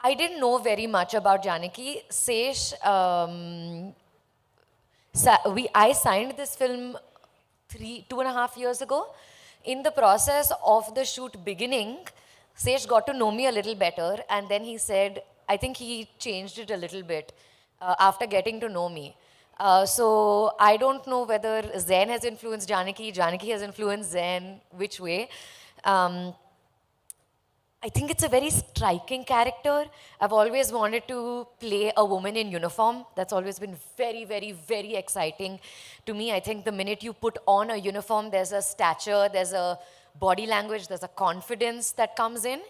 I didn't know very much about Janaki. Sesh, I signed this film 2.5 years ago. In the process of the shoot beginning, Sesh got to know me a little better, and then he said, I think he changed it a little bit after getting to know me. So I don't know whether Zen has influenced Janaki, Janaki has influenced Zen, which way. I think it's a very striking character. I've always wanted to play a woman in uniform. That's always been very, very, very exciting to me. I think the minute you put on a uniform, there's a stature, there's a body language, there's a confidence that comes in.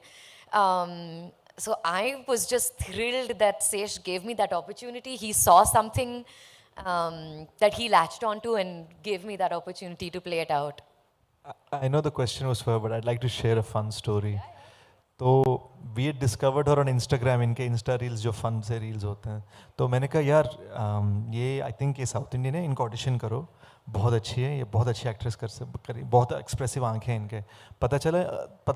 So I was just thrilled that Sesh gave me that opportunity. He saw something that he latched onto and gave me that opportunity to play it out. I know the question was for her, but I'd like to share a fun story. तो we discovered और on Instagram इनके Insta reels जो fun से reels होते हैं तो मैंने कहा यार ये आई थिंक ये साउथ इंडियन है, इनको ऑडिशन करो, बहुत अच्छी है, ये बहुत अच्छी एक्ट्रेस करी, बहुत एक्सप्रेसिव आंखें हैं इनके. पता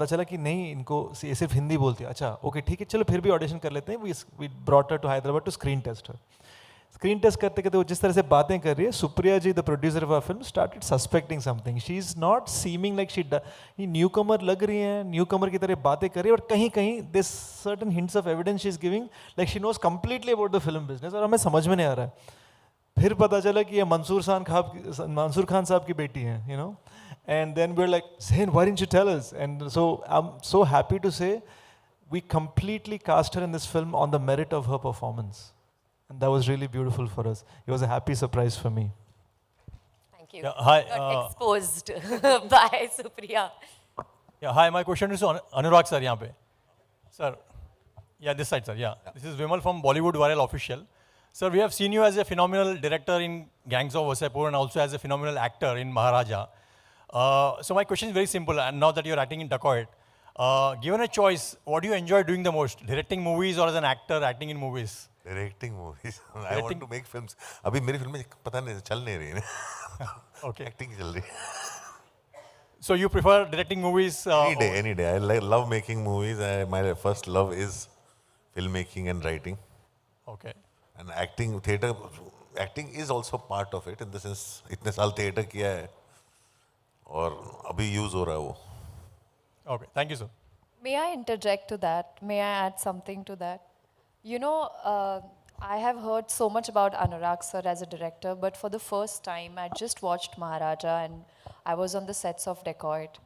चला कि नहीं, इनको ये सिर्फ हिंदी बोलती है. अच्छा ओके ठीक है, चलो फिर भी ऑडिशन कर लेते हैं. We brought her to Hyderabad to screen test her. Screen test करते करते वो जिस तरह से बातें कर रही है, Supriya ji the producer of a film started suspecting something. She is not seeming like she newcomer लग रही है, न्यू कमर की तरह बातें कर रही है, और कहीं कहीं this certain hints of evidence she is giving like she knows completely about the film business, और हमें समझ में नहीं आ रहा है. फिर पता चला कि ये मंसूर खान साहब की बेटी हैं, you know. And then we are like, then why didn't you tell us? And so I am so happy to say we completely cast her in this film on the merit of her performance. And that was really beautiful for us. It was a happy surprise for me. Thank you. Yeah, hi. Got exposed by Supriya. Yeah, hi. My question is to Anurag sir. यहाँ पे. Sir, yeah, this side, sir. Yeah, this is Vimal from Bollywood Viral Official. Sir, we have seen you as a phenomenal director in Gangs of Wasseypur and also as a phenomenal actor in Maharaja. So my question is very simple. And now that you're acting in Dacoit, given a choice, what do you enjoy doing the most? Directing movies or as an actor acting in movies? Directing movies. I want to make films. अभी मेरी फिल्में पता नहीं चल नहीं रही हैं. Okay. Acting चल रही. So you prefer directing movies? Any day. I love making movies. My first love is filmmaking and writing. Okay. And theatre, acting is also part of it in the sense इतने साल theatre किया है और अभी use हो रहा है वो. Okay. Thank you, sir. May I interject to that? May I add something to that? You know, I have heard so much about Anurag sir as a director, but for the first time, I just watched Maharaja and I was on the sets of Dacoit.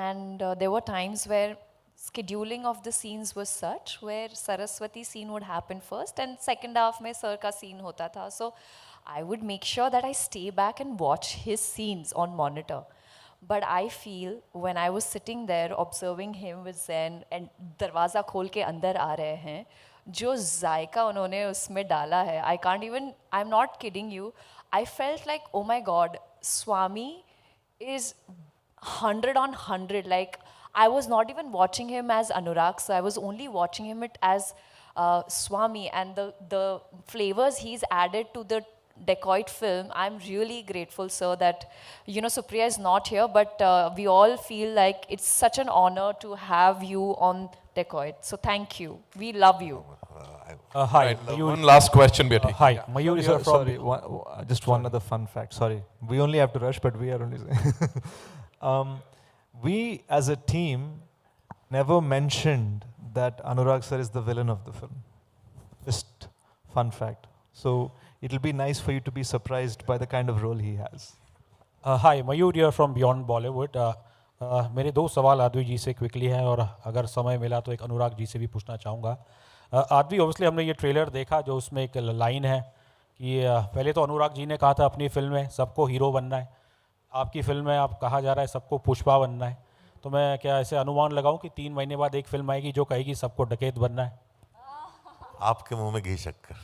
And there were times where scheduling of the scenes was such where Saraswati scene would happen first and second half mein sir ka scene hota tha. So I would make sure that I stay back and watch his scenes on monitor. But I feel when I was sitting there observing him with Zen and दरवाज़ा खोल के अंदर आ रहे हैं, जो जायका उन्होंने उसमें डाला है, I can't even, I'm not kidding you, I felt like, oh my God, Swami is 100 on 100. Like, I was not even watching him as Anurag, so I was only watching him as Swami, and the flavors he's added to the Dacoit film. I'm really grateful, sir, that, you know, Supriya is not here, but we all feel like it's such an honor to have you on Dacoit. So thank you. We love you. Hi. One last question, Betty. Hi. Mayur is from... Sorry, just one other fun fact. Sorry. We only have to rush, but we are only saying. We, as a team, never mentioned that Anurag sir is the villain of the film. Just fun fact. So it'll be nice for you to be surprised by the kind of role he has. Hi, Mayur here from Beyond Bollywood. मेरे दो सवाल आदवी जी से quickly हैं और अगर समय मिला तो एक अनुराग जी से भी पूछना चाहूँगा. आदवी, ऑब्वियसली हमने ये ट्रेलर देखा जो उसमें एक लाइन है कि पहले तो अनुराग जी ने कहा था अपनी फिल्म में सबको हीरो बनना है, आपकी फिल्म में आप कहा जा रहा है सबको पुष्पा बनना है. तो मैं क्या ऐसे अनुमान लगाऊं कि 3 महीने बाद एक फिल्म आएगी जो कहेगी सबको डकैत बनना है? आपके मुंह में घी शक्कर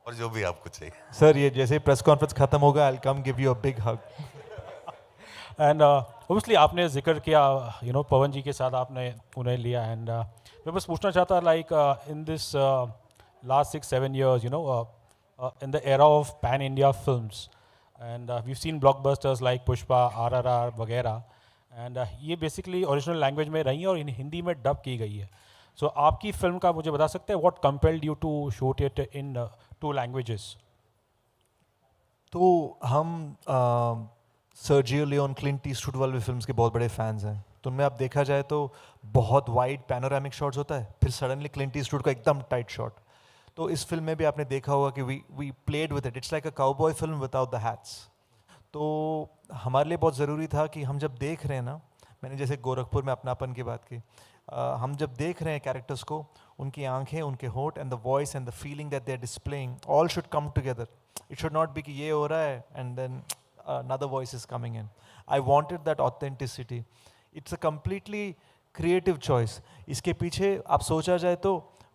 और जो भी आपको चाहिए. सर, ये जैसे प्रेस कॉन्फ्रेंस खत्म होगा, I'll come give you a big hug. And obviously आपने जिक्र किया, यू नो, पवन जी के साथ आपने उन्हें लिया. एंड मैं बस पूछना चाहता, like in this last 6-7 years, you know, in the era of pan India films, and we've seen blockbusters like Pushpa, RRR वगैरह, and ये बेसिकली ओरिजिनल लैंग्वेज में रही हैं और इन हिंदी में डब की गई है. सो आपकी फिल्म का मुझे बता सकते हैं what compelled you to shoot it in 2 languages? तो हम सर्जियो लियोन, क्लिंट ईस्टवुड वाले फिल्म्स के बहुत बड़े फैंस हैं। तो उनमें आप देखा जाए तो बहुत वाइड पैनोरामिक शॉट्स होता है, फिर सडनली क्लिंट ईस्टवुड का एकदम टाइट शॉट। तो इस फिल्म में भी आपने देखा होगा कि we played with it, it's like a cowboy film without the hats. तो हमारे लिए बहुत ज़रूरी था कि हम जब देख रहे हैं ना, मैंने जैसे गोरखपुर में अपनापन की बात की, हम जब देख रहे हैं कैरेक्टर्स को, उनकी आंखें, उनके होंठ and the voice and the feeling that they are displaying, all should come together. It should not be कि ये हो रहा है and then another voice is coming in. I wanted that authenticity. It's a completely creative choice. इसके पीछे आप सोचा जाए तो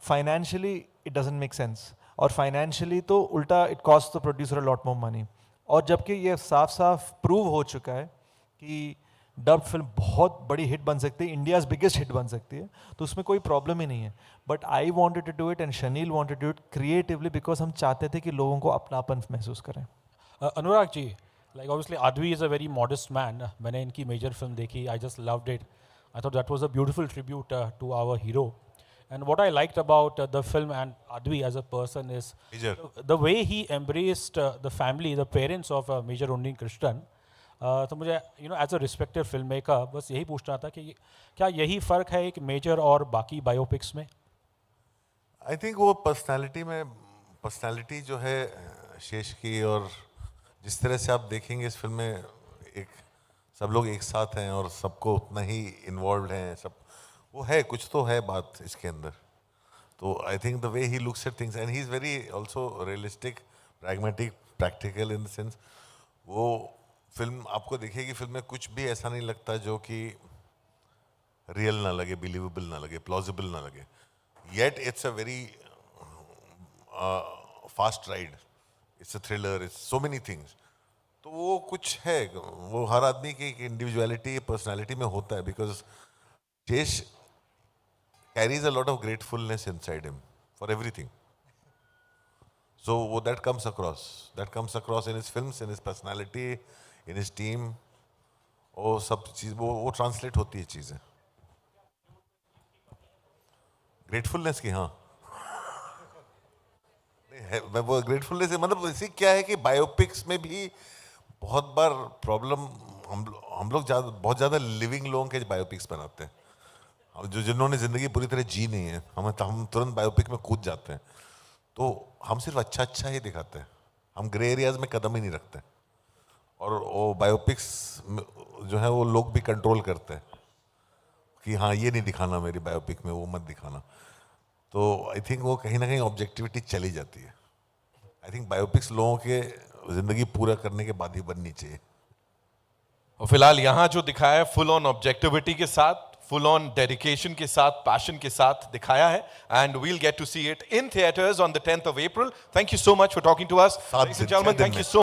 financially it doesn't make sense. और financially तो उल्टा it costs the producer a lot more money. और जबकि ये साफ साफ प्रूव हो चुका है कि डब्ड फिल्म बहुत बड़ी हिट बन सकती है, इंडियाज़ बिगेस्ट हिट बन सकती है, तो उसमें कोई प्रॉब्लम ही नहीं है। But I wanted to do it and Shanil wanted to do it creatively because हम चाहते थे कि लोगों को अपनापन महसूस करें। Anurag ji, like obviously Adivi is a very modest man. मैंने इनकी मेजर फिल्म देखी, I just loved it. I thought that was a beautiful tribute to our hero. And what I liked about the film and Advi as a person is Major. the way he embraced the family, the parents of Major Undi Krishnan. तो मुझे as a respected film maker बस यही पूछना था कि क्या यही फ़र्क है एक मेजर और बाकी बायोपिक्स में? आई थिंक वो पर्सनालिटी जो है शेष की, और जिस तरह से आप देखेंगे इस फिल्म में एक सब लोग एक साथ हैं और सबको उतना ही इन्वॉल्व हैं, सब वो है, कुछ तो है बात इसके अंदर। तो I think the way he looks at things and he is very also realistic, pragmatic, practical in the sense. वो फिल्म आपको देखिएगी, फिल्म में कुछ भी ऐसा नहीं लगता जो कि रियल ना लगे, बिलीवेबल ना लगे, प्लॉजिबल ना लगे। Yet it's a very fast ride, it's a thriller, it's so many things. तो वो कुछ है, वो हर आदमी की इंडिविजुअलिटी, पर्सनालिटी में होता है, बिकॉज शेष carries a lot of gratefulness inside him for everything. So that comes across in his films, in his personality, in his team. वो सब चीज वो ट्रांसलेट होती है चीजें ग्रेटफुलनेस की। हाँ, वो ग्रेटफुलनेस मतलब इसी क्या है कि बायोपिक्स में भी बहुत बार प्रॉब्लम हम लोग बहुत ज़्यादा लिविंग लोगों के बायोपिक्स बनाते हैं, जो जिन्होंने ज़िंदगी पूरी तरह जी नहीं है, हम तुरंत बायोपिक में कूद जाते हैं। तो हम सिर्फ अच्छा ही दिखाते हैं, हम ग्रे एरियाज में कदम ही नहीं रखते। और वो बायोपिक्स जो है वो लोग भी कंट्रोल करते हैं कि हाँ ये नहीं दिखाना मेरी बायोपिक में, वो मत दिखाना। तो आई थिंक वो कहीं ना कहीं ऑब्जेक्टिविटी चली जाती है। आई थिंक बायोपिक्स लोगों के ज़िंदगी पूरा करने के बाद ही बननी चाहिए। और फिलहाल यहाँ जो दिखाया है फुल ऑन ऑब्जेक्टिविटी के साथ, फुल ऑन डेडिकेशन के साथ, पैशन के साथ दिखाया है, and we'll get to see it in theatres on the 10th of April. Thank you so much for talking to us, ladies and gentlemen. Thank you so